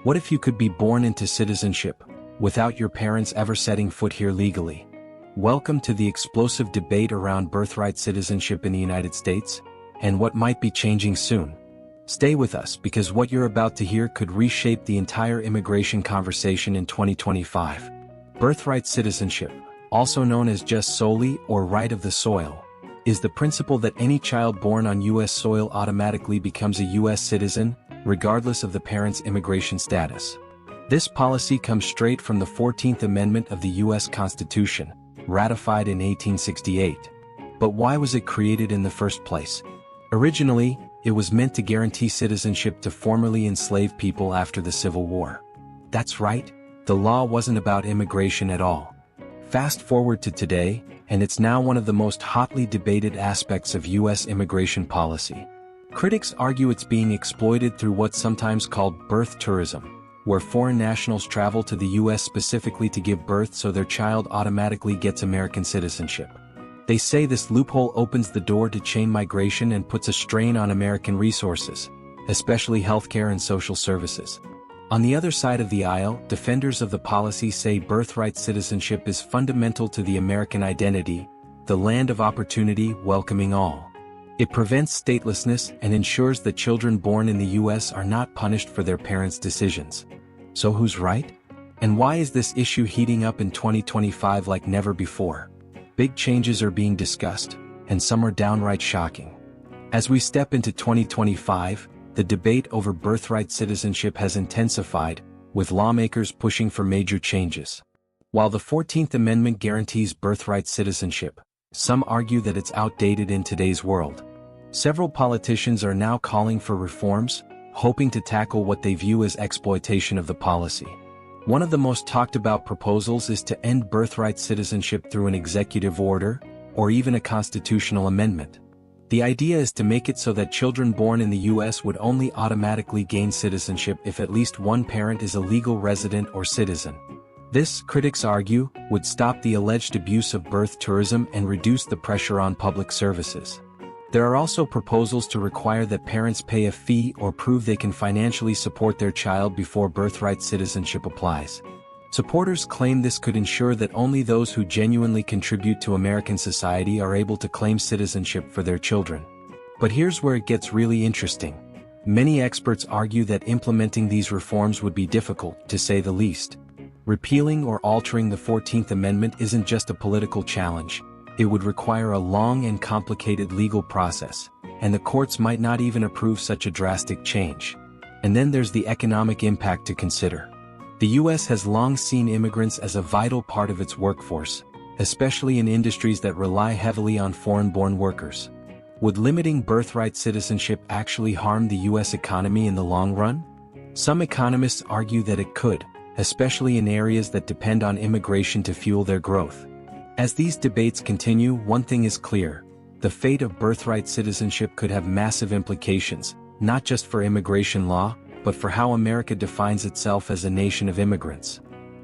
What if you could be born into citizenship, without your parents ever setting foot here legally? Welcome to the explosive debate around birthright citizenship in the United States, and what might be changing soon. Stay with us because what you're about to hear could reshape the entire immigration conversation in 2025. Birthright citizenship, also known as just soli or right of the soil, is the principle that any child born on U.S. soil automatically becomes a U.S. citizen, regardless of the parent's immigration status. This policy comes straight from the 14th Amendment of the U.S. Constitution, ratified in 1868. But why was it created in the first place? Originally, it was meant to guarantee citizenship to formerly enslaved people after the Civil War. That's right, the law wasn't about immigration at all. Fast forward to today, and it's now one of the most hotly debated aspects of U.S. immigration policy. Critics argue it's being exploited through what's sometimes called birth tourism, where foreign nationals travel to the U.S. specifically to give birth so their child automatically gets American citizenship. They say this loophole opens the door to chain migration and puts a strain on American resources, especially healthcare and social services. On the other side of the aisle, defenders of the policy say birthright citizenship is fundamental to the American identity, the land of opportunity welcoming all. It prevents statelessness and ensures that children born in the U.S. are not punished for their parents' decisions. So who's right? And why is this issue heating up in 2025 like never before? Big changes are being discussed, and some are downright shocking. As we step into 2025, the debate over birthright citizenship has intensified, with lawmakers pushing for major changes. While the 14th Amendment guarantees birthright citizenship, some argue that it's outdated in today's world. Several politicians are now calling for reforms, hoping to tackle what they view as exploitation of the policy. One of the most talked about proposals is to end birthright citizenship through an executive order, or even a constitutional amendment. The idea is to make it so that children born in the U.S. would only automatically gain citizenship if at least one parent is a legal resident or citizen. This, critics argue, would stop the alleged abuse of birth tourism and reduce the pressure on public services. There are also proposals to require that parents pay a fee or prove they can financially support their child before birthright citizenship applies. Supporters claim this could ensure that only those who genuinely contribute to American society are able to claim citizenship for their children. But here's where it gets really interesting. Many experts argue that implementing these reforms would be difficult, to say the least. Repealing or altering the 14th Amendment isn't just a political challenge. It would require a long and complicated legal process, and the courts might not even approve such a drastic change. And then there's the economic impact to consider. The U.S. has long seen immigrants as a vital part of its workforce, especially in industries that rely heavily on foreign-born workers. Would limiting birthright citizenship actually harm the U.S. economy in the long run? Some economists argue that it could, especially in areas that depend on immigration to fuel their growth. As these debates continue, one thing is clear: the fate of birthright citizenship could have massive implications, not just for immigration law, but for how America defines itself as a nation of immigrants.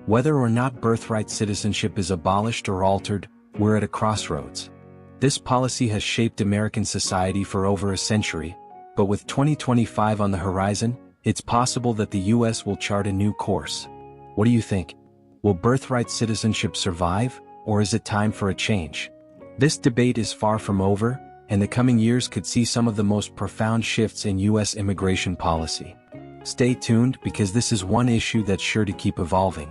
Whether or not birthright citizenship is abolished or altered, we're at a crossroads. This policy has shaped American society for over a century, but with 2025 on the horizon, it's possible that the U.S. will chart a new course. What do you think? Will birthright citizenship survive, or is it time for a change? This debate is far from over, and the coming years could see some of the most profound shifts in U.S. immigration policy. Stay tuned because this is one issue that's sure to keep evolving.